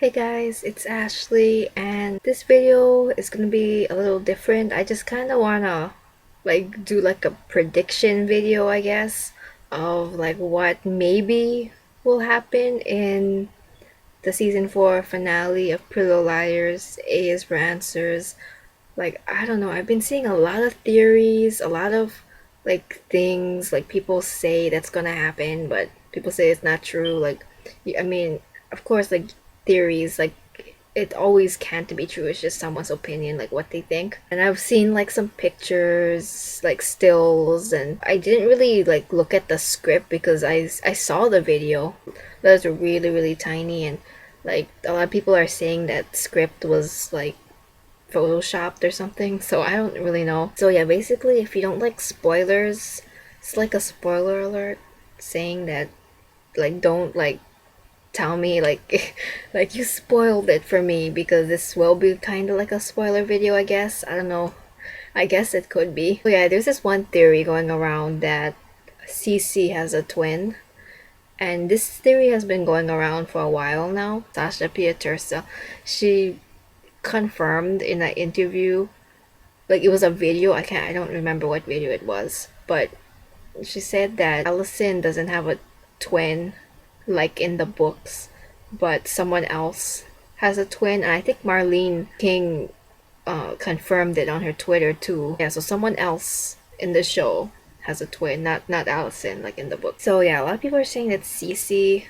Hey guys, it's Ashley, and this video is gonna be a little different. I just kind of wanna do like a prediction video, I guess, of like what maybe will happen in the season 4 finale of Pretty Little Liars, A is for Answers. I don't know, I've been seeing a lot of theories, a lot of things like people say that's gonna happen, but people say it's not true. I mean, of course, theories, it always can't be true. It's just someone's opinion, like what they think. And I've seen some pictures, like stills, and I didn't really look at the script because I saw the video. That was really really tiny, and a lot of people are saying that script was photoshopped or something, so I don't really know. So yeah, basically if you don't like spoilers, it's like a spoiler alert saying that don't tell me like you spoiled it for me, because this will be kind of like a spoiler video, I guess. I don't know. I guess it could be. Oh yeah, there's this one theory going around that Cece has a twin, and this theory has been going around for a while now. Sasha Pieterse, she confirmed in an interview, it was a video. I don't remember what video it was, but she said that Allison doesn't have a twin like in the books, but someone else has a twin. And I think Marlene King confirmed it on her Twitter too. Yeah, so someone else in the show has a twin, not Allison like in the book. So yeah, a lot of people are saying that Cece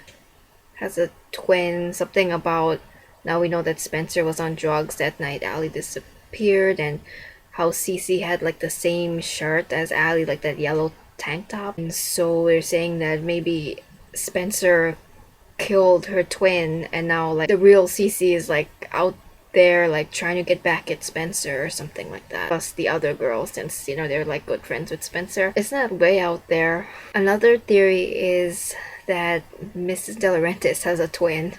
has a twin. Something about, now we know that Spencer was on drugs that night Allie disappeared, and how Cece had the same shirt as Allie, like that yellow tank top. And so they're saying that maybe Spencer killed her twin, and now the real Cece is out there trying to get back at Spencer or something like that. Plus the other girls, since they're good friends with Spencer. It's not way out there. Another theory is that Mrs. De Laurentiis has a twin,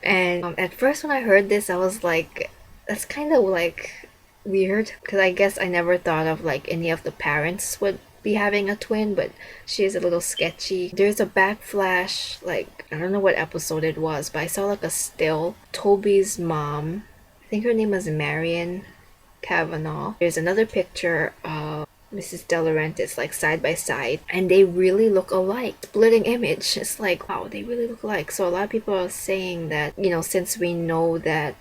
and at first when I heard this, I was like, that's kind of weird, because I guess I never thought of any of the parents would be having a twin, but she is a little sketchy. There's a backflash, I don't know what episode it was, but I saw a still. Toby's mom, I think her name was Marion Kavanaugh. There's another picture of Mrs. De Laurentiis side by side, and they really look alike. Splitting image. It's wow, they really look alike. So a lot of people are saying that, since we know that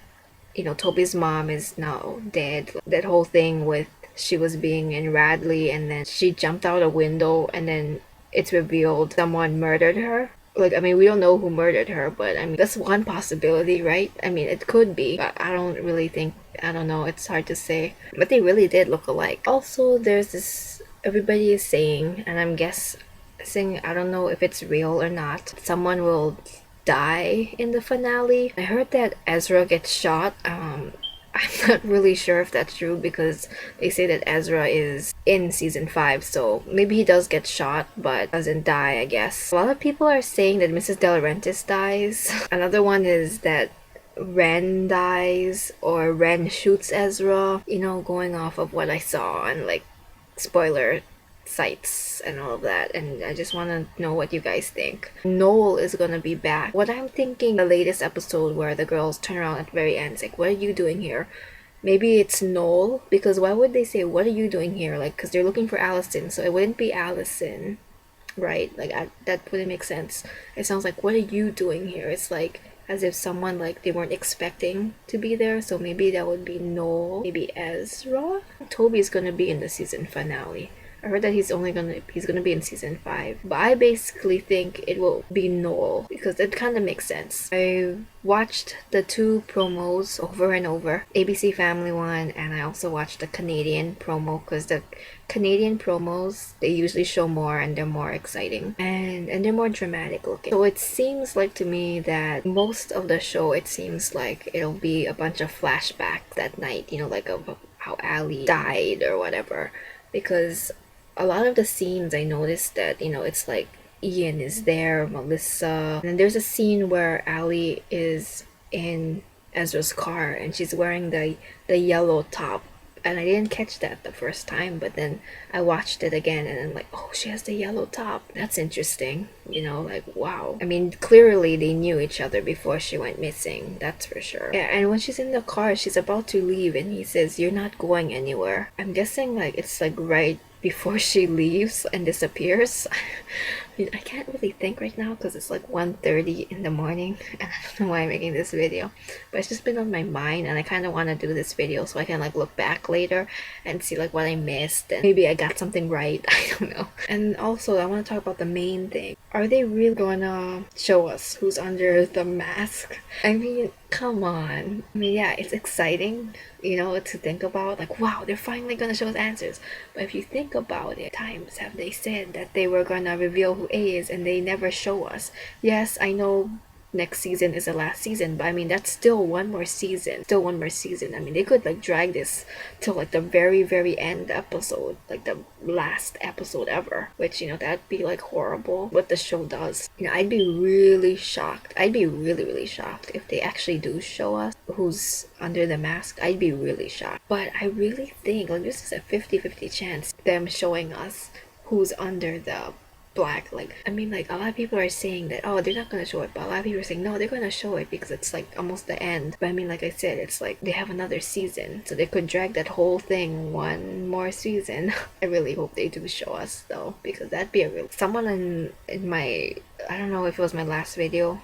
Toby's mom is now dead, that whole thing with she was being in Radley and then she jumped out a window, and then it's revealed someone murdered her. I mean, we don't know who murdered her, but I mean, that's one possibility, right? I mean, it could be, but I don't really think, I don't know, it's hard to say. But they really did look alike. Also, there's this, everybody is saying, and I'm guessing, I don't know if it's real or not, someone will die in the finale. I heard that Ezra gets shot. I'm not really sure if that's true, because they say that Ezra is in season 5, so maybe he does get shot but doesn't die, I guess. A lot of people are saying that Mrs. De Laurentiis dies. Another one is that Ren dies, or Ren shoots Ezra, going off of what I saw on spoiler sites and all of that. And I just want to know what you guys think. Noel is gonna be back. What I'm thinking, the latest episode where the girls turn around at the very end, it's what are you doing here? Maybe it's Noel, because why would they say what are you doing here? Because they're looking for Allison, so it wouldn't be Allison, right? That wouldn't make sense. It sounds like what are you doing here? It's as if someone they weren't expecting to be there. So maybe that would be Noel. Maybe Ezra. Toby's gonna be in the season finale. I heard that he's gonna be in season 5. But I basically think it will be Noel, because it kind of makes sense. I watched the 2 promos over and over, ABC Family one, and I also watched the Canadian promo, because the Canadian promos, they usually show more and they're more exciting, and they're more dramatic looking. So it seems to me that most of the show, it seems it'll be a bunch of flashbacks that night, of how Allie died or whatever, because a lot of the scenes I noticed that it's Ian is there, Melissa, and there's a scene where Allie is in Ezra's car and she's wearing the yellow top, and I didn't catch that the first time, but then I watched it again and I'm like, oh, she has the yellow top. That's interesting. You know, like, wow. I mean, clearly they knew each other before she went missing, that's for sure. Yeah, and when she's in the car, she's about to leave and he says, you're not going anywhere. I'm guessing like it's like right before she leaves and disappears. I mean, I can't really think right now because it's like 1:30 in the morning and I don't know why I'm making this video, but it's just been on my mind and I kind of want to do this video so I can like look back later and see like what I missed and maybe I got something right. I don't know. And also I want to talk about the main thing. Are they really gonna show us who's under the mask? I mean, come on. I mean, yeah, it's exciting, you know, to think about like, wow, they're finally gonna show us answers. But if you think about it, times have they said that they were gonna reveal who A is and they never show us. Yes, I know next season is the last season, but I mean that's still one more season. Still one more season. I mean they could like drag this till like the very end episode, like the last episode ever. Which, you know, that'd be like horrible what the show does. You know, I'd be really shocked. I'd be really shocked if they actually do show us who's under the mask. I'd be really shocked. But I really think like this is a 50-50 chance them showing us who's under the black. Like, I mean, like a lot of people are saying that, oh, they're not gonna show it, but a lot of people are saying no, they're gonna show it because it's like almost the end. But I mean, like I said, it's like they have another season, so they could drag that whole thing one more season. I really hope they do show us though, because that'd be a real someone in my, I don't know if it was my last video,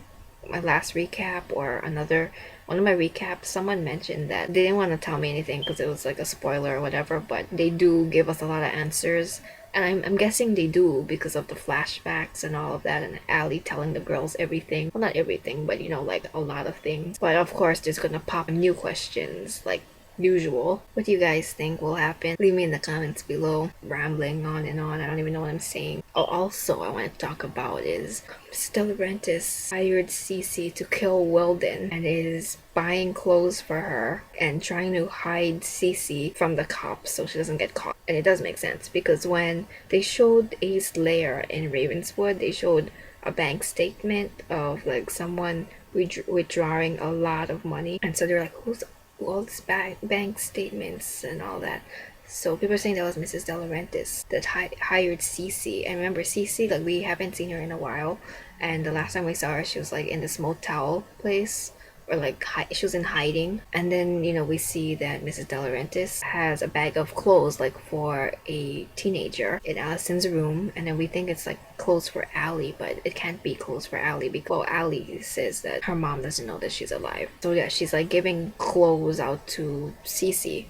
my last recap or another one of my recaps, someone mentioned that they didn't want to tell me anything because it was like a spoiler or whatever, but they do give us a lot of answers. And I'm guessing they do because of the flashbacks and all of that, and Ali telling the girls everything. Well, not everything, but you know, like a lot of things. But of course, there's gonna pop new questions, like usual. What do you guys think will happen? Leave me in the comments below. Rambling on and on. I don't even know what I'm saying. Oh, also, I want to talk about is Stella Rentis hired Cece to kill Weldon and is buying clothes for her and trying to hide Cece from the cops so she doesn't get caught. And it does make sense because when they showed Ace lair in Ravenswood, they showed a bank statement of like someone withdrawing a lot of money, and so they're like, who's all these bank statements and all that. So people are saying that was Mrs. De Laurentiis that hired Cece. And remember, Cece, like we haven't seen her in a while, and the last time we saw her, she was like in this motel place, or like she was in hiding. And then, you know, we see that Mrs. De Laurentiis has a bag of clothes like for a teenager in Allison's room, and then we think it's like clothes for Ali, but it can't be clothes for Ali because, well, Ali says that her mom doesn't know that she's alive. So yeah, she's like giving clothes out to Cece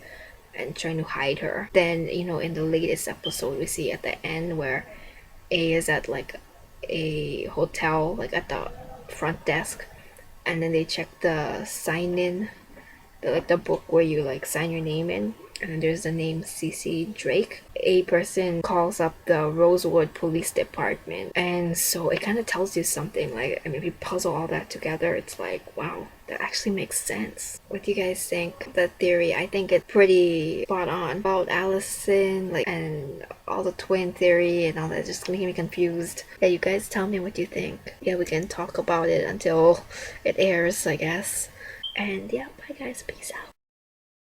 and trying to hide her. Then, you know, in the latest episode, we see at the end where A is at like a hotel, like at the front desk, and then they check the sign in, the book where you like sign your name in, and then there's the name Cece Drake. A person calls up the Rosewood Police Department, and so it kind of tells you something. Like, I mean, if you puzzle all that together, it's like, wow, that actually makes sense. What do you guys think? The theory, I think it's pretty spot on about Allison, like, and all the twin theory and all that, just making me confused. Yeah, you guys tell me what you think. Yeah, we can talk about it until it airs, I guess. And yeah, bye guys, peace out.